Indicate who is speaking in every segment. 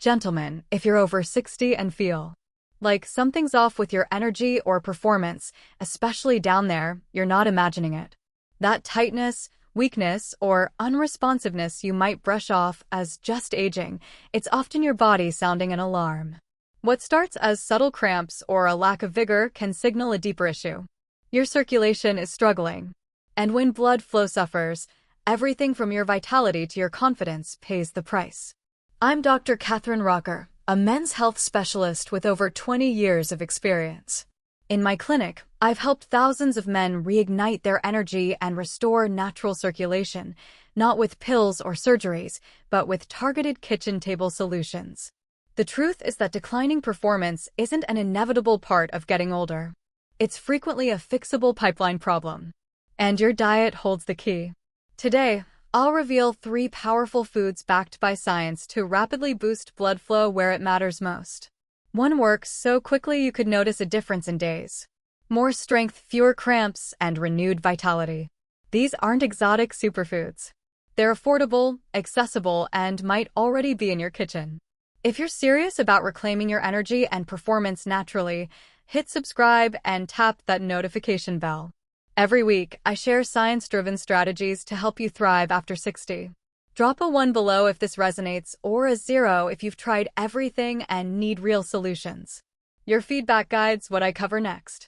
Speaker 1: Gentlemen, if you're over 60 and feel like something's off with your energy or performance, especially down there, you're not imagining it. That tightness, weakness, or unresponsiveness you might brush off as just aging, it's often your body sounding an alarm. What starts as subtle cramps or a lack of vigor can signal a deeper issue. Your circulation is struggling. And when blood flow suffers, everything from your vitality to your confidence pays the price. I'm Dr. Catherine Rocker, a men's health specialist with over 20 years of experience. In my clinic, I've helped thousands of men reignite their energy and restore natural circulation, not with pills or surgeries, but with targeted kitchen table solutions. The truth is that declining performance isn't an inevitable part of getting older. It's frequently a fixable pipeline problem. And your diet holds the key. Today, I'll reveal 3 powerful foods backed by science to rapidly boost blood flow where it matters most. One works so quickly you could notice a difference in days. More strength, fewer cramps, and renewed vitality. These aren't exotic superfoods. They're affordable, accessible, and might already be in your kitchen. If you're serious about reclaiming your energy and performance naturally, hit subscribe and tap that notification bell. Every week, I share science-driven strategies to help you thrive after 60. Drop a 1 below if this resonates, or a 0 if you've tried everything and need real solutions. Your feedback guides what I cover next.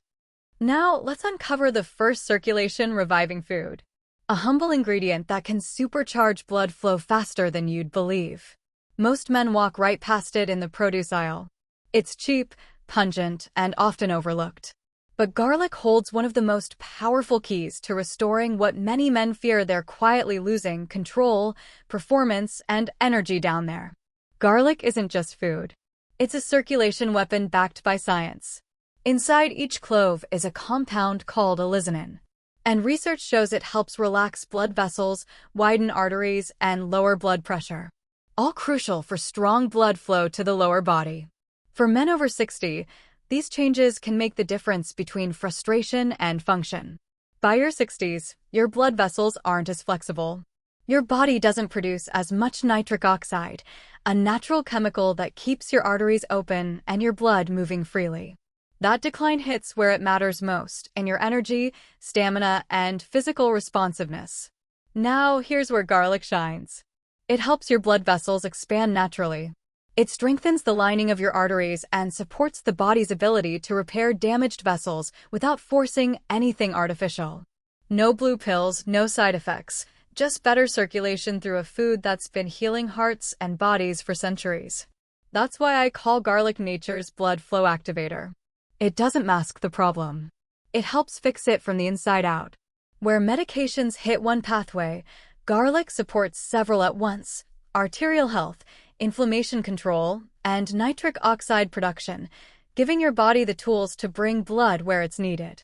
Speaker 1: Now, let's uncover the first circulation-reviving food. A humble ingredient that can supercharge blood flow faster than you'd believe. Most men walk right past it in the produce aisle. It's cheap, pungent, and often overlooked. But garlic holds one of the most powerful keys to restoring what many men fear they're quietly losing: control, performance, and energy down there. Garlic isn't just food. It's a circulation weapon backed by science. Inside each clove is a compound called allicin, and research shows it helps relax blood vessels, widen arteries, and lower blood pressure. All crucial for strong blood flow to the lower body. For men over 60, these changes can make the difference between frustration and function. By your 60s, your blood vessels aren't as flexible. Your body doesn't produce as much nitric oxide, a natural chemical that keeps your arteries open and your blood moving freely. That decline hits where it matters most, in your energy, stamina, and physical responsiveness. Now, here's where garlic shines. It helps your blood vessels expand naturally. It strengthens the lining of your arteries and supports the body's ability to repair damaged vessels without forcing anything artificial. No blue pills, no side effects, just better circulation through a food that's been healing hearts and bodies for centuries. That's why I call garlic nature's blood flow activator. It doesn't mask the problem. It helps fix it from the inside out. Where medications hit one pathway, garlic supports several at once: arterial health, inflammation control, and nitric oxide production, giving your body the tools to bring blood where it's needed.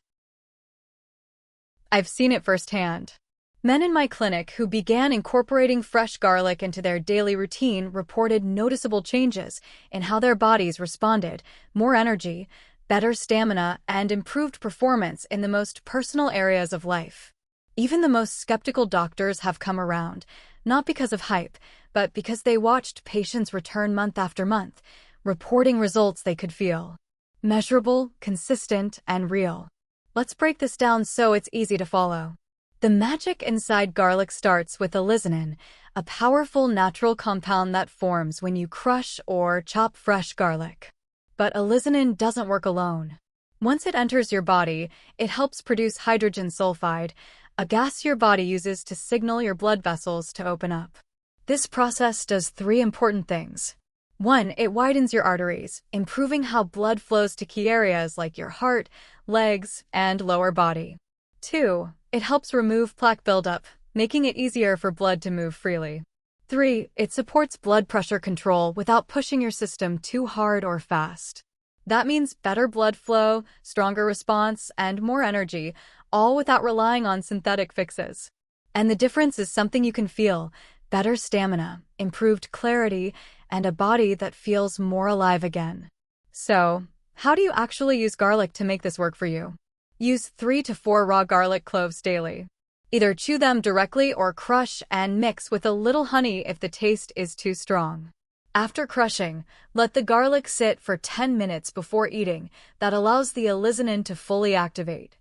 Speaker 1: I've seen it firsthand. Men in my clinic who began incorporating fresh garlic into their daily routine reported noticeable changes in how their bodies responded: more energy, better stamina, and improved performance in the most personal areas of life. Even the most skeptical doctors have come around, not because of hype, but because they watched patients return month after month, reporting results they could feel. Measurable, consistent, and real. Let's break this down so it's easy to follow. The magic inside garlic starts with allicin, a powerful natural compound that forms when you crush or chop fresh garlic. But allicin doesn't work alone. Once it enters your body, it helps produce hydrogen sulfide, a gas your body uses to signal your blood vessels to open up. This process does 3 important things. 1, it widens your arteries, improving how blood flows to key areas like your heart, legs, and lower body. 2, it helps remove plaque buildup, making it easier for blood to move freely. 3, it supports blood pressure control without pushing your system too hard or fast. That means better blood flow, stronger response, and more energy, all without relying on synthetic fixes. And the difference is something you can feel: better stamina, improved clarity, and a body that feels more alive again. So, how do you actually use garlic to make this work for you? Use 3 to 4 raw garlic cloves daily. Either chew them directly or crush and mix with a little honey if the taste is too strong. After crushing, let the garlic sit for 10 minutes before eating. That allows the allicin to fully activate.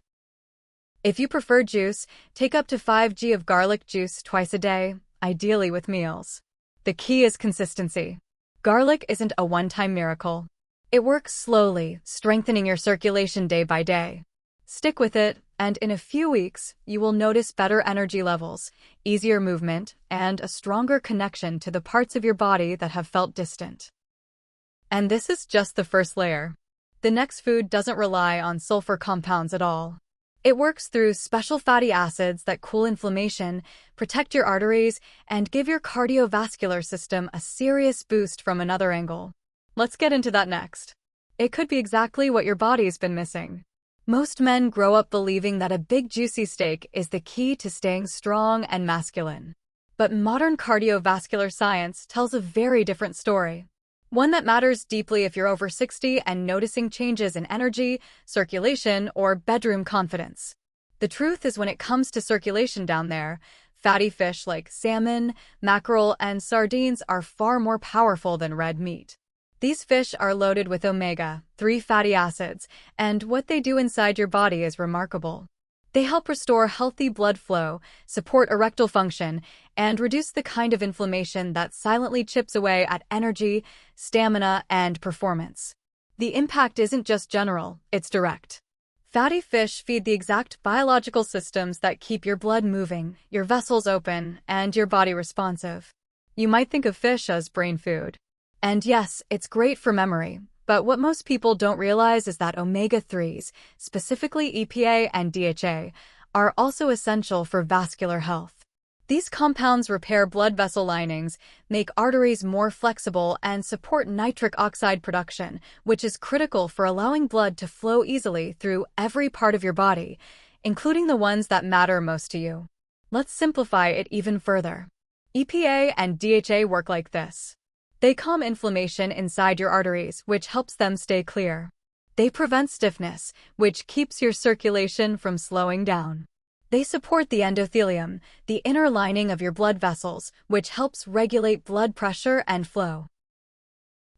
Speaker 1: If you prefer juice, take up to 5 g of garlic juice twice a day, ideally with meals. The key is consistency. Garlic isn't a one-time miracle. It works slowly, strengthening your circulation day by day. Stick with it, and in a few weeks, you will notice better energy levels, easier movement, and a stronger connection to the parts of your body that have felt distant. And this is just the first layer. The next food doesn't rely on sulfur compounds at all. It works through special fatty acids that cool inflammation, protect your arteries, and give your cardiovascular system a serious boost from another angle. Let's get into that next. It could be exactly what your body's been missing. Most men grow up believing that a big juicy steak is the key to staying strong and masculine. But modern cardiovascular science tells a very different story. One that matters deeply if you're over 60 and noticing changes in energy, circulation, or bedroom confidence. The truth is, when it comes to circulation down there, fatty fish like salmon, mackerel, and sardines are far more powerful than red meat. These fish are loaded with omega-3 fatty acids, and what they do inside your body is remarkable. They help restore healthy blood flow, support erectile function, and reduce the kind of inflammation that silently chips away at energy, stamina, and performance. The impact isn't just general, it's direct. Fatty fish feed the exact biological systems that keep your blood moving, your vessels open, and your body responsive. You might think of fish as brain food. And yes, it's great for memory. But what most people don't realize is that omega-3s, specifically EPA and DHA, are also essential for vascular health. These compounds repair blood vessel linings, make arteries more flexible, and support nitric oxide production, which is critical for allowing blood to flow easily through every part of your body, including the ones that matter most to you. Let's simplify it even further. EPA and DHA work like this. They calm inflammation inside your arteries, which helps them stay clear. They prevent stiffness, which keeps your circulation from slowing down. They support the endothelium, the inner lining of your blood vessels, which helps regulate blood pressure and flow.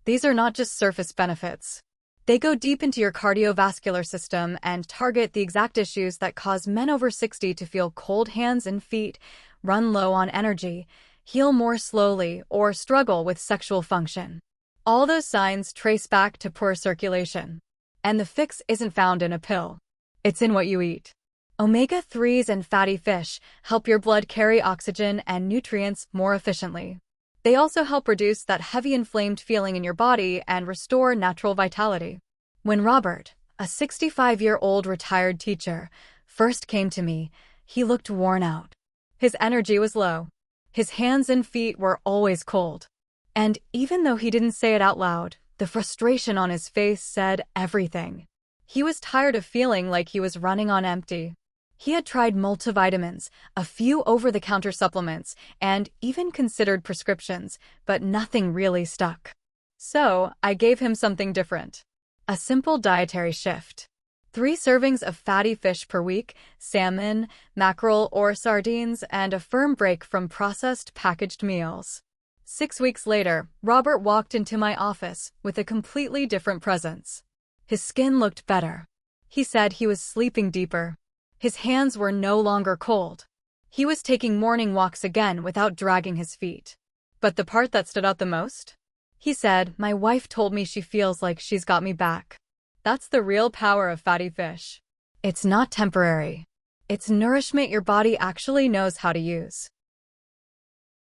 Speaker 1: These are not just surface benefits. They go deep into your cardiovascular system and target the exact issues that cause men over 60 to feel cold hands and feet, run low on energy, heal more slowly, or struggle with sexual function. All those signs trace back to poor circulation. And the fix isn't found in a pill. It's in what you eat. Omega-3s and fatty fish help your blood carry oxygen and nutrients more efficiently. They also help reduce that heavy inflamed feeling in your body and restore natural vitality. When Robert, a 65-year-old retired teacher, first came to me, he looked worn out. His energy was low. His hands and feet were always cold. And even though he didn't say it out loud, the frustration on his face said everything. He was tired of feeling like he was running on empty. He had tried multivitamins, a few over-the-counter supplements, and even considered prescriptions, but nothing really stuck. So, I gave him something different. A simple dietary shift. 3 servings of fatty fish per week, salmon, mackerel, or sardines, and a firm break from processed packaged meals. 6 weeks later, Robert walked into my office with a completely different presence. His skin looked better. He said he was sleeping deeper. His hands were no longer cold. He was taking morning walks again without dragging his feet. But the part that stood out the most? He said, "My wife told me she feels like she's got me back." That's the real power of fatty fish. It's not temporary. It's nourishment your body actually knows how to use.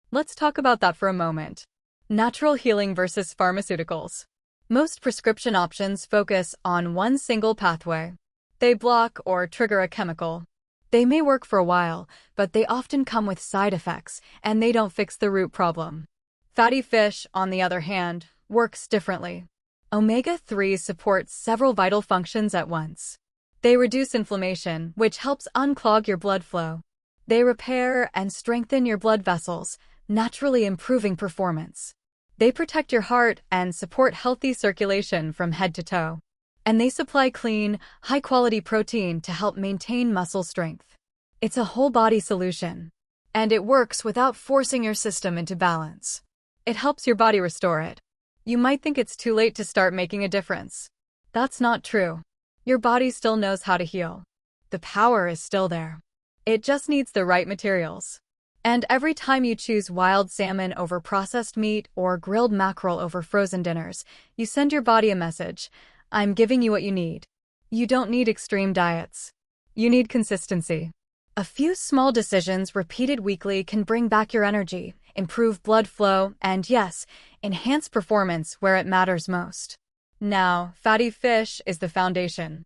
Speaker 1: Let's talk about that for a moment. Natural healing versus pharmaceuticals. Most prescription options focus on one single pathway. They block or trigger a chemical. They may work for a while, but they often come with side effects, and they don't fix the root problem. Fatty fish, on the other hand, works differently. Omega-3s support several vital functions at once. They reduce inflammation, which helps unclog your blood flow. They repair and strengthen your blood vessels, naturally improving performance. They protect your heart and support healthy circulation from head to toe. And they supply clean, high-quality protein to help maintain muscle strength. It's a whole-body solution. And it works without forcing your system into balance. It helps your body restore it. You might think it's too late to start making a difference. That's not true. Your body still knows how to heal. The power is still there. It just needs the right materials. And every time you choose wild salmon over processed meat or grilled mackerel over frozen dinners, you send your body a message. I'm giving you what you need. You don't need extreme diets. You need consistency. A few small decisions repeated weekly can bring back your energy, improve blood flow, and yes, enhance performance where it matters most. Now, fatty fish is the foundation.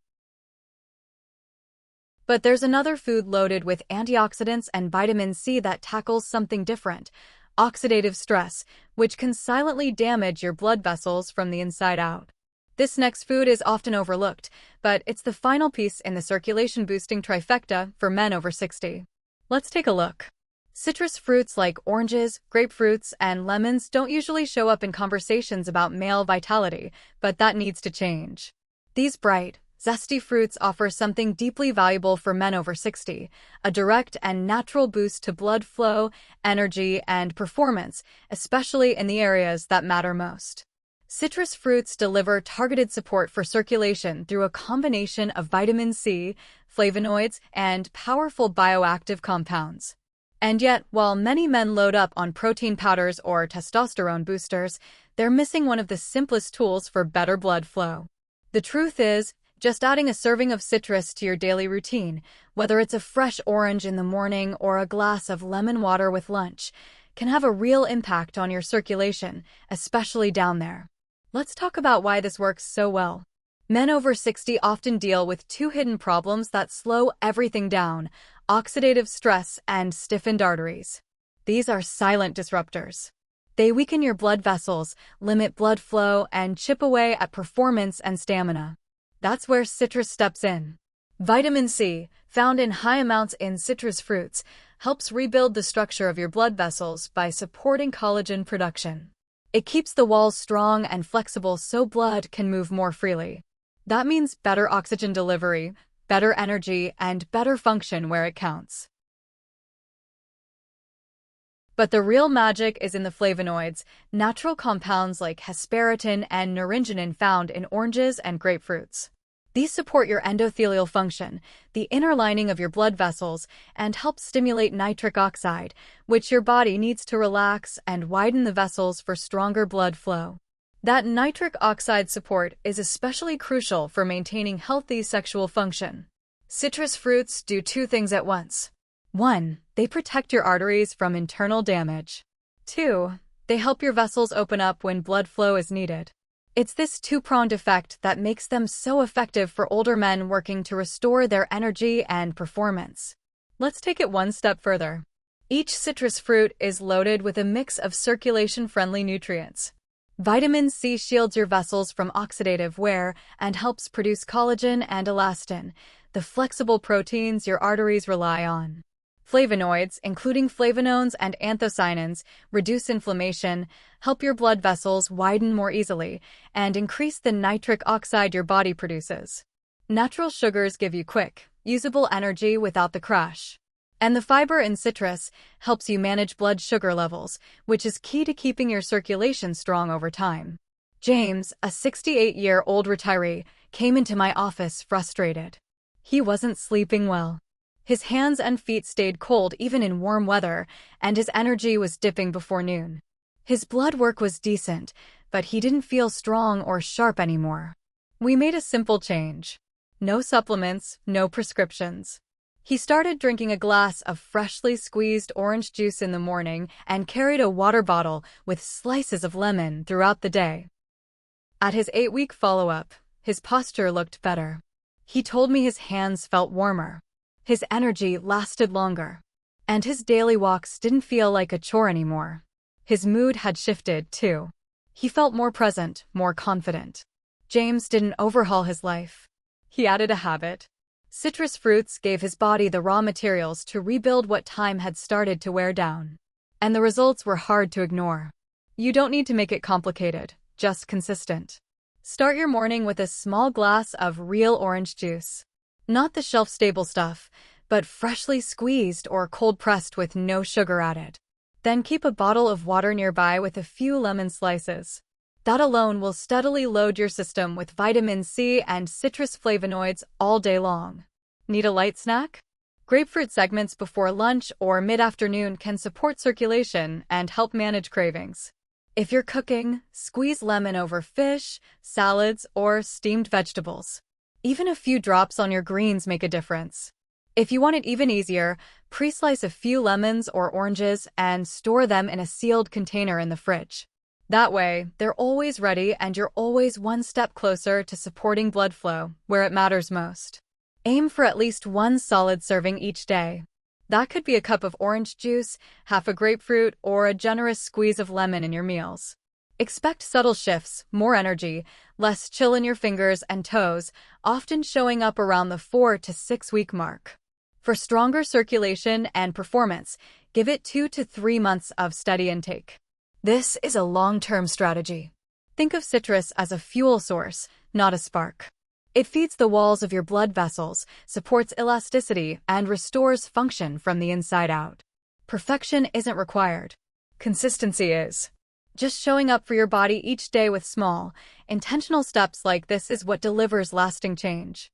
Speaker 1: But there's another food loaded with antioxidants and vitamin C that tackles something different: oxidative stress, which can silently damage your blood vessels from the inside out. This next food is often overlooked, but it's the final piece in the circulation-boosting trifecta for men over 60. Let's take a look. Citrus fruits like oranges, grapefruits, and lemons don't usually show up in conversations about male vitality, but that needs to change. These bright, zesty fruits offer something deeply valuable for men over 60, a direct and natural boost to blood flow, energy, and performance, especially in the areas that matter most. Citrus fruits deliver targeted support for circulation through a combination of vitamin C, flavonoids, and powerful bioactive compounds. And yet, while many men load up on protein powders or testosterone boosters, they're missing one of the simplest tools for better blood flow. The truth is, just adding a serving of citrus to your daily routine, whether it's a fresh orange in the morning or a glass of lemon water with lunch, can have a real impact on your circulation, especially down there. Let's talk about why this works so well. Men over 60 often deal with two hidden problems that slow everything down: oxidative stress and stiffened arteries. These are silent disruptors. They weaken your blood vessels, limit blood flow, and chip away at performance and stamina. That's where citrus steps in. Vitamin C, found in high amounts in citrus fruits, helps rebuild the structure of your blood vessels by supporting collagen production. It keeps the walls strong and flexible so blood can move more freely. That means better oxygen delivery, better energy, and better function where it counts. But the real magic is in the flavonoids, natural compounds like hesperetin and naringenin found in oranges and grapefruits. These support your endothelial function, the inner lining of your blood vessels, and help stimulate nitric oxide, which your body needs to relax and widen the vessels for stronger blood flow. That nitric oxide support is especially crucial for maintaining healthy sexual function. Citrus fruits do two things at once. 1. They protect your arteries from internal damage. 2. They help your vessels open up when blood flow is needed. It's this two-pronged effect that makes them so effective for older men working to restore their energy and performance. Let's take it one step further. Each citrus fruit is loaded with a mix of circulation-friendly nutrients. Vitamin C shields your vessels from oxidative wear and helps produce collagen and elastin, the flexible proteins your arteries rely on. Flavonoids, including flavonones and anthocyanins, reduce inflammation, help your blood vessels widen more easily, and increase the nitric oxide your body produces. Natural sugars give you quick, usable energy without the crash. And the fiber in citrus helps you manage blood sugar levels, which is key to keeping your circulation strong over time. James, a 68-year-old retiree, came into my office frustrated. He wasn't sleeping well. His hands and feet stayed cold even in warm weather, and his energy was dipping before noon. His blood work was decent, but he didn't feel strong or sharp anymore. We made a simple change. No supplements, no prescriptions. He started drinking a glass of freshly squeezed orange juice in the morning and carried a water bottle with slices of lemon throughout the day. At his 8-week follow-up, his posture looked better. He told me his hands felt warmer. His energy lasted longer. And his daily walks didn't feel like a chore anymore. His mood had shifted, too. He felt more present, more confident. James didn't overhaul his life. He added a habit. Citrus fruits gave his body the raw materials to rebuild what time had started to wear down. And the results were hard to ignore. You don't need to make it complicated, just consistent. Start your morning with a small glass of real orange juice. Not the shelf-stable stuff, but freshly squeezed or cold-pressed with no sugar added. Then keep a bottle of water nearby with a few lemon slices. That alone will steadily load your system with vitamin C and citrus flavonoids all day long. Need a light snack? Grapefruit segments before lunch or mid-afternoon can support circulation and help manage cravings. If you're cooking, squeeze lemon over fish, salads, or steamed vegetables. Even a few drops on your greens make a difference. If you want it even easier, pre-slice a few lemons or oranges and store them in a sealed container in the fridge. That way, they're always ready and you're always one step closer to supporting blood flow where it matters most. Aim for at least one solid serving each day. That could be a cup of orange juice, half a grapefruit, or a generous squeeze of lemon in your meals. Expect subtle shifts, more energy, less chill in your fingers and toes, often showing up around the 4 to 6 week mark. For stronger circulation and performance, give it 2 to 3 months of steady intake. This is a long-term strategy. Think of citrus as a fuel source, not a spark. It feeds the walls of your blood vessels, supports elasticity, and restores function from the inside out. Perfection isn't required. Consistency is. Just showing up for your body each day with small, intentional steps like this is what delivers lasting change.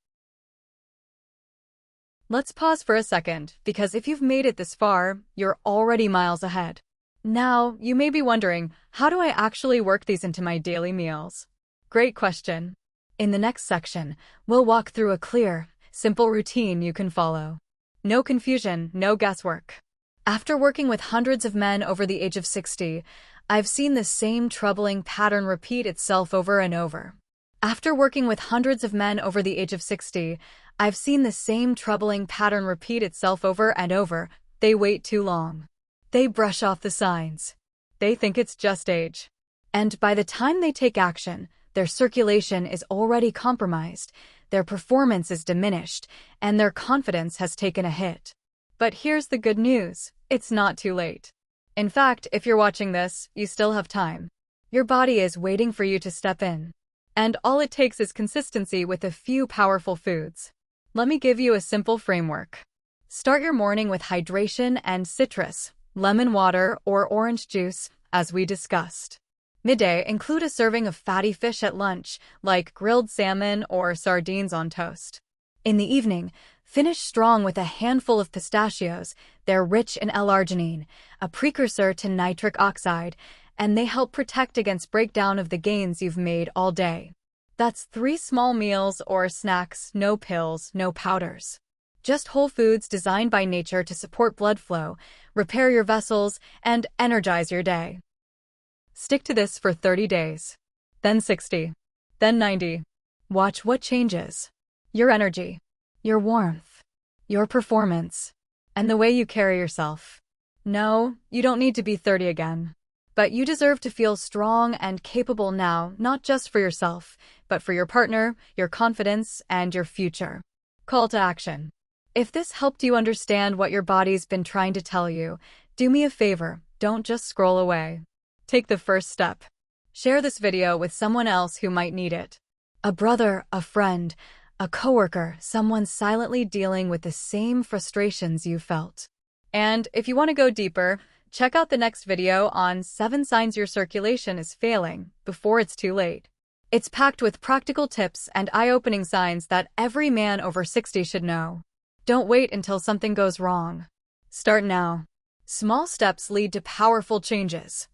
Speaker 1: Let's pause for a second, because if you've made it this far, you're already miles ahead. Now, you may be wondering, how do I actually work these into my daily meals? Great question. In the next section, we'll walk through a clear, simple routine you can follow. No confusion, no guesswork. After working with hundreds of men over the age of 60, I've seen the same troubling pattern repeat itself over and over. After working with hundreds of men over the age of 60, I've seen the same troubling pattern repeat itself over and over. They wait too long. They brush off the signs. They think it's just age. And by the time they take action, their circulation is already compromised, their performance is diminished, and their confidence has taken a hit. But here's the good news. It's not too late. In fact, if you're watching this, you still have time. Your body is waiting for you to step in. And all it takes is consistency with a few powerful foods. Let me give you a simple framework. Start your morning with hydration and citrus, lemon water or orange juice, as we discussed. Midday, include a serving of fatty fish at lunch, like grilled salmon or sardines on toast. In the evening, finish strong with a handful of pistachios. They're rich in L-arginine, a precursor to nitric oxide, and they help protect against breakdown of the gains you've made all day. That's 3 small meals or snacks, no pills, no powders. Just whole foods designed by nature to support blood flow, repair your vessels, and energize your day. Stick to this for 30 days, then 60, then 90. Watch what changes. Your energy, your warmth, your performance, and the way you carry yourself. No, you don't need to be 30 again. But you deserve to feel strong and capable now, not just for yourself, but for your partner, your confidence, and your future. Call to action. If this helped you understand what your body's been trying to tell you, do me a favor, don't just scroll away. Take the first step. Share this video with someone else who might need it. A brother, a friend, a coworker, someone silently dealing with the same frustrations you felt. And if you want to go deeper, check out the next video on 7 signs your circulation is failing before it's too late. It's packed with practical tips and eye-opening signs that every man over 60 should know. Don't wait until something goes wrong. Start now. Small steps lead to powerful changes.